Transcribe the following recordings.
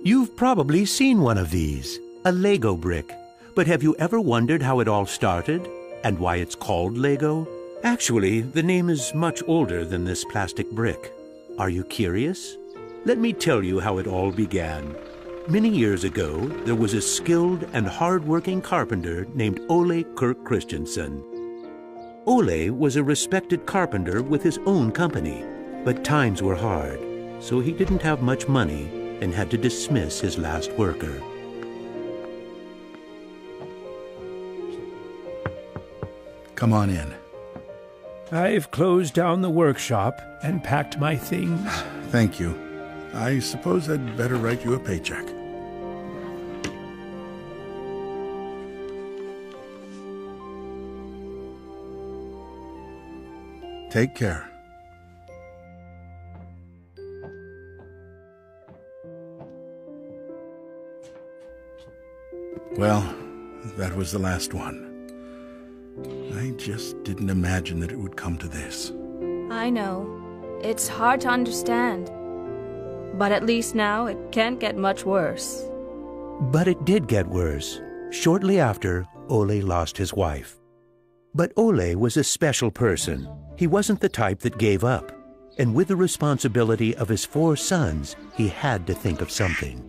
You've probably seen one of these, a Lego brick. But have you ever wondered how it all started and why it's called Lego? Actually, the name is much older than this plastic brick. Are you curious? Let me tell you how it all began. Many years ago, there was a skilled and hard-working carpenter named Ole Kirk Christensen. Ole was a respected carpenter with his own company, but times were hard, so he didn't have much money and had to dismiss his last worker. Come on in. I've closed down the workshop and packed my things. Thank you. I suppose I'd better write you a paycheck. Take care. Well, that was the last one. I just didn't imagine that it would come to this. I know. It's hard to understand. But at least now it can't get much worse. But it did get worse. Shortly after, Ole lost his wife. But Ole was a special person. He wasn't the type that gave up. And with the responsibility of his 4 sons, he had to think of something.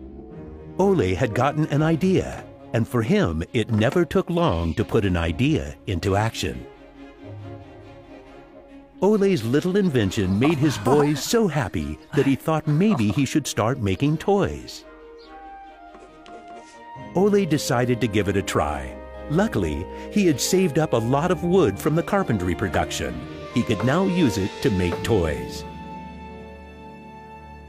Ole had gotten an idea, and for him, it never took long to put an idea into action. Ole's little invention made his boys so happy that he thought maybe he should start making toys. Ole decided to give it a try. Luckily, he had saved up a lot of wood from the carpentry production. He could now use it to make toys.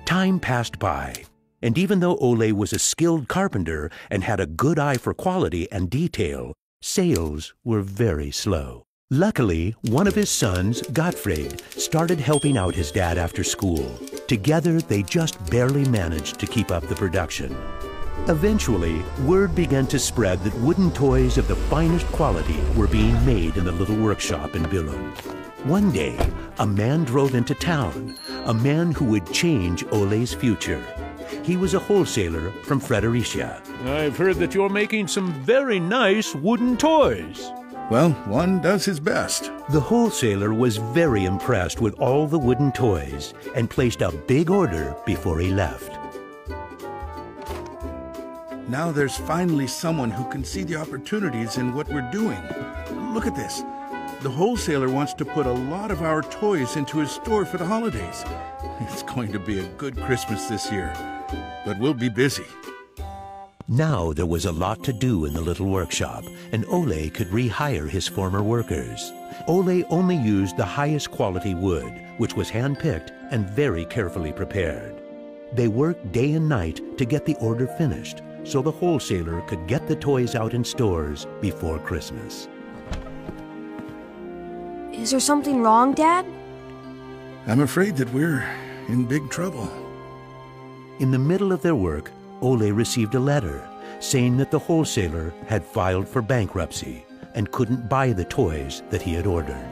Time passed by, and even though Ole was a skilled carpenter and had a good eye for quality and detail, sales were very slow. Luckily, one of his sons, Gottfried, started helping out his dad after school. Together, they just barely managed to keep up the production. Eventually, word began to spread that wooden toys of the finest quality were being made in the little workshop in Billund. One day, a man drove into town, a man who would change Ole's future. He was a wholesaler from Fredericia. I've heard that you're making some very nice wooden toys. Well, one does his best. The wholesaler was very impressed with all the wooden toys and placed a big order before he left. Now there's finally someone who can see the opportunities in what we're doing. Look at this. The wholesaler wants to put a lot of our toys into his store for the holidays. It's going to be a good Christmas this year, but we'll be busy. Now there was a lot to do in the little workshop, and Ole could rehire his former workers. Ole only used the highest quality wood, which was hand-picked and very carefully prepared. They worked day and night to get the order finished, so the wholesaler could get the toys out in stores before Christmas. Is there something wrong, Dad? I'm afraid that we're in big trouble. In the middle of their work, Ole received a letter saying that the wholesaler had filed for bankruptcy and couldn't buy the toys that he had ordered.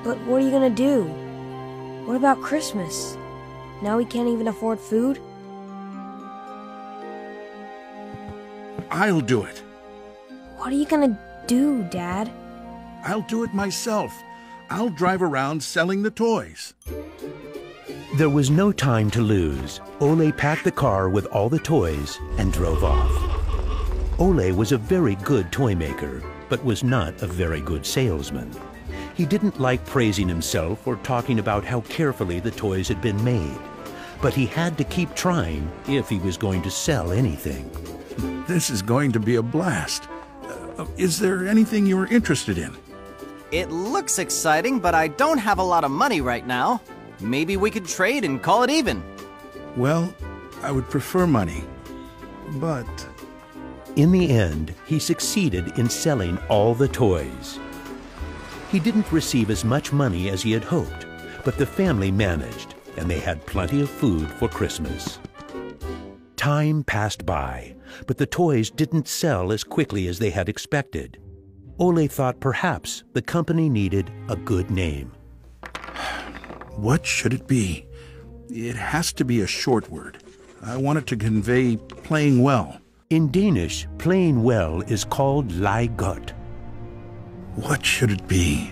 But what are you gonna do? What about Christmas? Now we can't even afford food? I'll do it. What are you gonna do, Dad? I'll do it myself. I'll drive around selling the toys. There was no time to lose. Ole packed the car with all the toys and drove off. Ole was a very good toy maker, but was not a very good salesman. He didn't like praising himself or talking about how carefully the toys had been made. But he had to keep trying if he was going to sell anything. This is going to be a blast. Is there anything you're interested in? It looks exciting, but I don't have a lot of money right now. Maybe we could trade and call it even. Well, I would prefer money, but... In the end, he succeeded in selling all the toys. He didn't receive as much money as he had hoped, but the family managed, and they had plenty of food for Christmas. Time passed by, but the toys didn't sell as quickly as they had expected. Ole thought perhaps the company needed a good name. What should it be? It has to be a short word. I want it to convey playing well. In Danish, playing well is called leg godt. What should it be?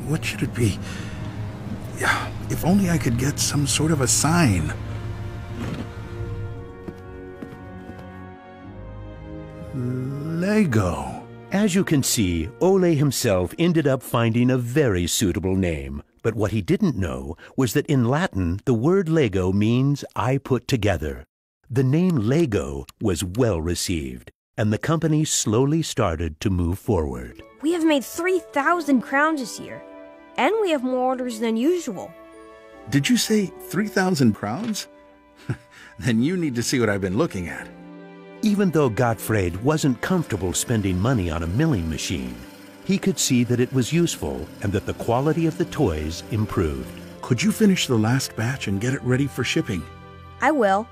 What should it be? Yeah, if only I could get some sort of a sign. Lego. As you can see, Ole himself ended up finding a very suitable name. But what he didn't know was that in Latin, the word Lego means I put together. The name Lego was well received, and the company slowly started to move forward. We have made 3,000 crowns this year, and we have more orders than usual. Did you say 3,000 crowns? Then you need to see what I've been looking at. Even though Gottfried wasn't comfortable spending money on a milling machine, he could see that it was useful and that the quality of the toys improved. Could you finish the last batch and get it ready for shipping? I will.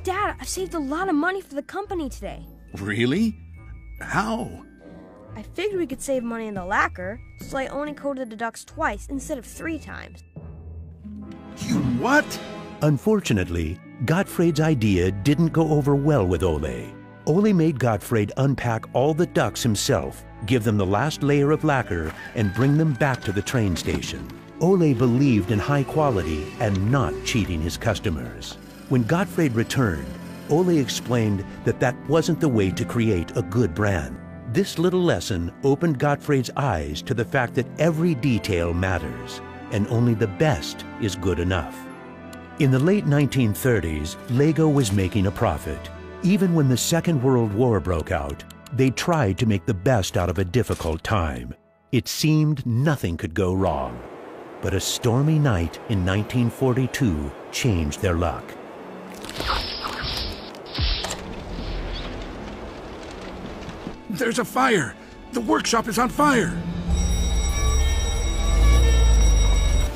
Dad, I've saved a lot of money for the company today. Really? How? I figured we could save money in the lacquer, so I only coated the ducks twice instead of 3 times. You what? Unfortunately, Gottfried's idea didn't go over well with Ole. Ole made Gottfried unpack all the ducks himself, give them the last layer of lacquer, and bring them back to the train station. Ole believed in high quality and not cheating his customers. When Gottfried returned, Ole explained that that wasn't the way to create a good brand. This little lesson opened Gottfried's eyes to the fact that every detail matters, and only the best is good enough. In the late 1930s, Lego was making a profit. Even when the Second World War broke out, they tried to make the best out of a difficult time. It seemed nothing could go wrong. But a stormy night in 1942 changed their luck. There's a fire! The workshop is on fire!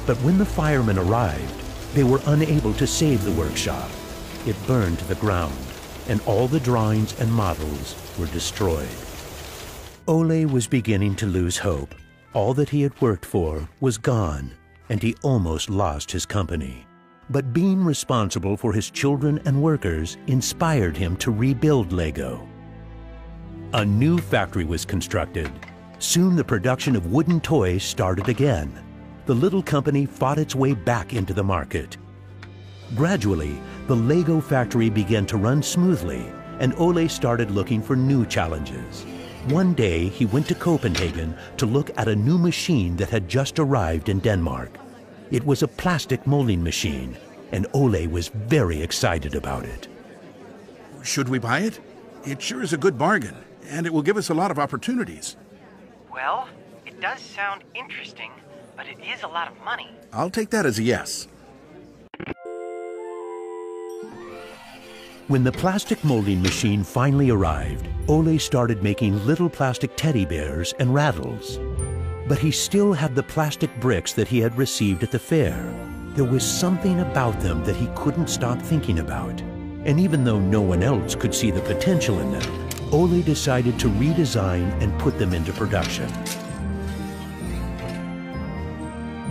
But when the firemen arrived, they were unable to save the workshop. It burned to the ground, and all the drawings and models were destroyed. Ole was beginning to lose hope. All that he had worked for was gone, and he almost lost his company. But being responsible for his children and workers inspired him to rebuild Lego. A new factory was constructed. Soon the production of wooden toys started again. The little company fought its way back into the market. Gradually, the Lego factory began to run smoothly, and Ole started looking for new challenges. One day, he went to Copenhagen to look at a new machine that had just arrived in Denmark. It was a plastic molding machine, and Ole was very excited about it. Should we buy it? It sure is a good bargain, and it will give us a lot of opportunities. Well, it does sound interesting, but it is a lot of money. I'll take that as a yes. When the plastic molding machine finally arrived, Ole started making little plastic teddy bears and rattles. But he still had the plastic bricks that he had received at the fair. There was something about them that he couldn't stop thinking about. And even though no one else could see the potential in them, Ole decided to redesign and put them into production.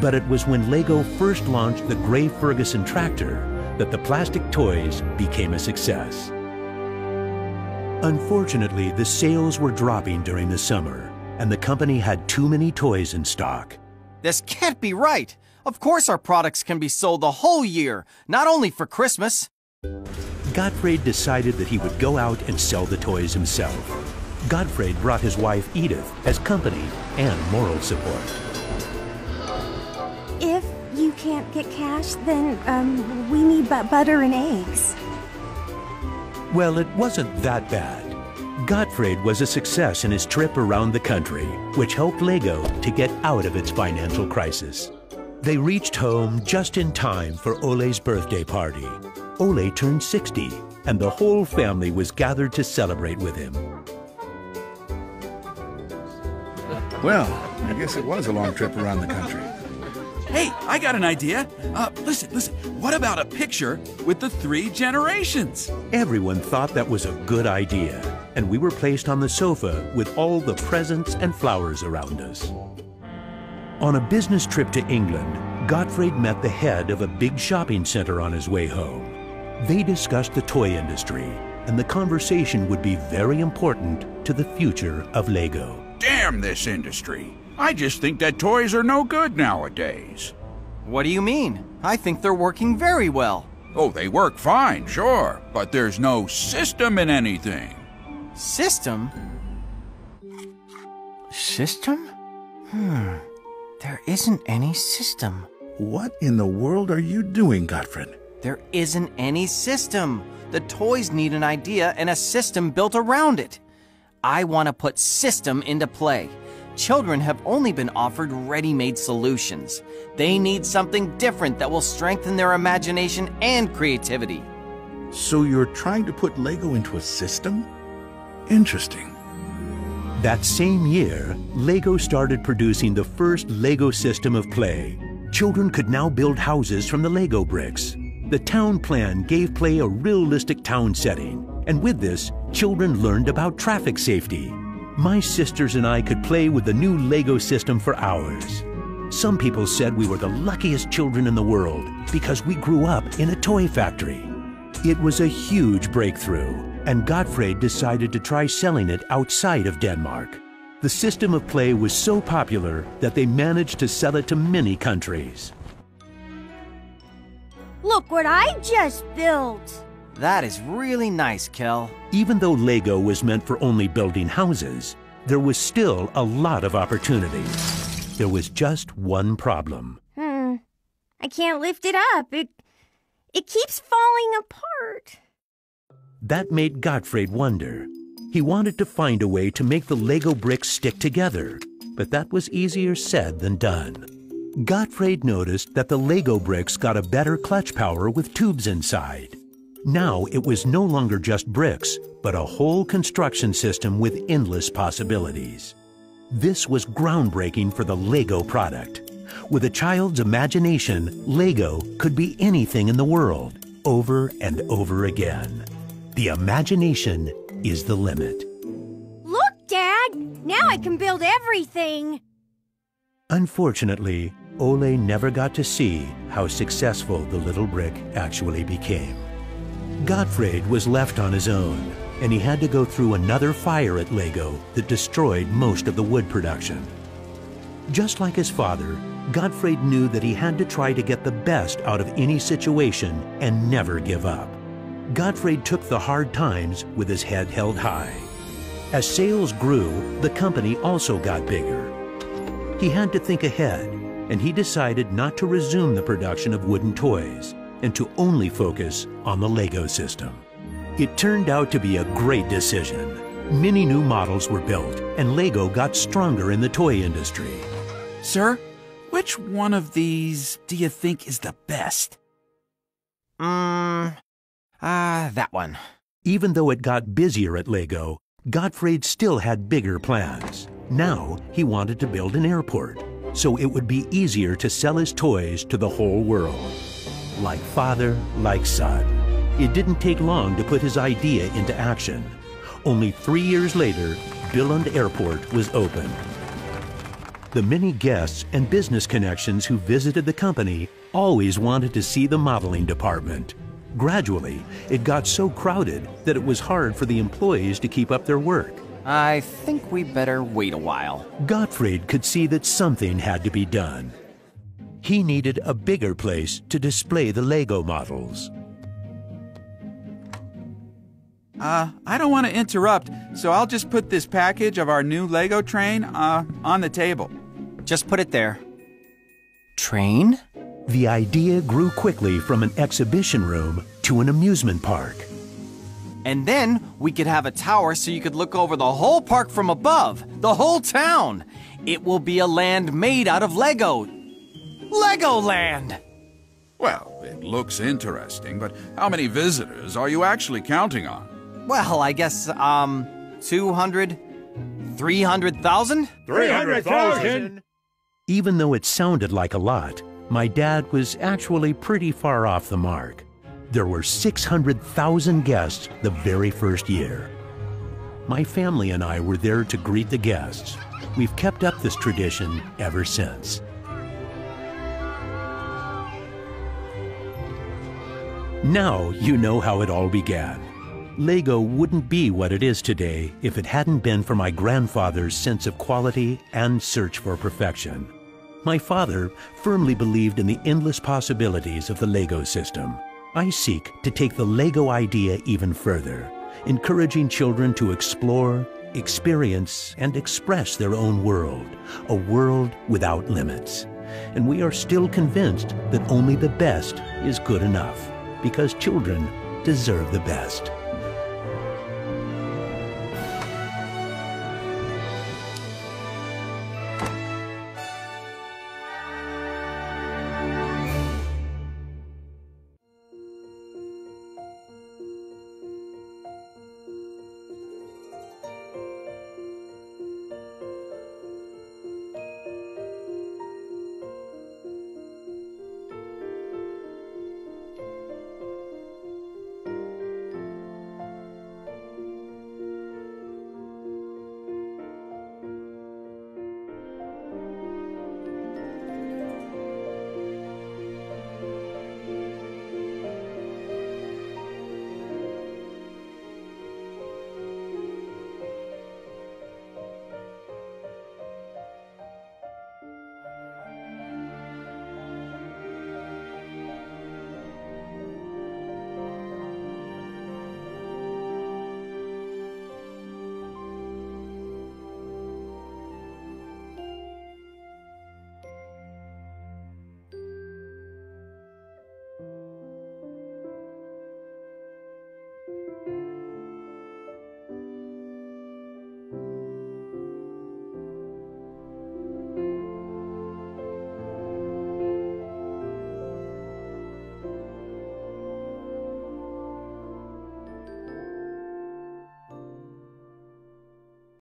But it was when Lego first launched the Gray Ferguson tractor that the plastic toys became a success. Unfortunately, the sales were dropping during the summer, and the company had too many toys in stock. This can't be right. Of course our products can be sold the whole year, not only for Christmas. Gottfried decided that he would go out and sell the toys himself. Gottfried brought his wife Edith as company and moral support. If you can't get cash, then we need butter and eggs. Well, it wasn't that bad. Gottfried was a success in his trip around the country, which helped Lego to get out of its financial crisis. They reached home just in time for Ole's birthday party. Ole turned 60, and the whole family was gathered to celebrate with him. Well, I guess it was a long trip around the country. Hey, I got an idea. Listen. What about a picture with the 3 generations? Everyone thought that was a good idea, and we were placed on the sofa with all the presents and flowers around us. On a business trip to England, Gottfried met the head of a big shopping center on his way home. They discussed the toy industry, and the conversation would be very important to the future of Lego. Damn this industry. I just think that toys are no good nowadays. What do you mean? I think they're working very well. Oh, they work fine, sure, but there's no system in anything. System? System? There isn't any system. What in the world are you doing, Gottfried? There isn't any system. The toys need an idea and a system built around it. I want to put system into play. Children have only been offered ready-made solutions. They need something different that will strengthen their imagination and creativity. So you're trying to put Lego into a system? Interesting. That same year, Lego started producing the first Lego system of play. Children could now build houses from the Lego bricks. The town plan gave play a realistic town setting, and with this, children learned about traffic safety. My sisters and I could play with the new Lego system for hours. Some people said we were the luckiest children in the world because we grew up in a toy factory. It was a huge breakthrough, and Gottfried decided to try selling it outside of Denmark. The system of play was so popular that they managed to sell it to many countries. Look what I just built! That is really nice, Kel. Even though Lego was meant for only building houses, there was still a lot of opportunity. There was just one problem. I can't lift it up. It keeps falling apart. That made Gottfried wonder. He wanted to find a way to make the Lego bricks stick together, but that was easier said than done. Gottfried noticed that the Lego bricks got a better clutch power with tubes inside. Now it was no longer just bricks, but a whole construction system with endless possibilities. This was groundbreaking for the Lego product. With a child's imagination, Lego could be anything in the world, over and over again. The imagination is the limit. Look, Dad! Now I can build everything! Unfortunately, Ole never got to see how successful the little brick actually became. Gottfried was left on his own, and he had to go through another fire at Lego that destroyed most of the wood production. Just like his father, Gottfried knew that he had to try to get the best out of any situation and never give up. Gottfried took the hard times with his head held high. As sales grew, the company also got bigger. He had to think ahead, and he decided not to resume the production of wooden toys and to only focus on the Lego system. It turned out to be a great decision. Many new models were built, and Lego got stronger in the toy industry. Sir, which one of these do you think is the best? That one. Even though it got busier at Lego, Gottfried still had bigger plans. Now he wanted to build an airport, so it would be easier to sell his toys to the whole world. Like father, like son. It didn't take long to put his idea into action. Only 3 years later, Billund Airport was opened. The many guests and business connections who visited the company always wanted to see the modeling department. Gradually, it got so crowded that it was hard for the employees to keep up their work. I think we better wait a while. Gottfried could see that something had to be done. He needed a bigger place to display the Lego models. I don't want to interrupt, so I'll just put this package of our new Lego train, on the table. Just put it there. Train? The idea grew quickly from an exhibition room to an amusement park. And then we could have a tower so you could look over the whole park from above, the whole town. It will be a land made out of Lego. Legoland! Well, it looks interesting, but how many visitors are you actually counting on? Well, I guess, 200, 300,000? 300,000! Even though it sounded like a lot, my dad was actually pretty far off the mark. There were 600,000 guests the very first year. My family and I were there to greet the guests. We've kept up this tradition ever since. Now you know how it all began. Lego wouldn't be what it is today if it hadn't been for my grandfather's sense of quality and search for perfection. My father firmly believed in the endless possibilities of the Lego system. I seek to take the Lego idea even further, encouraging children to explore, experience, and express their own world, a world without limits. And we are still convinced that only the best is good enough, because children deserve the best.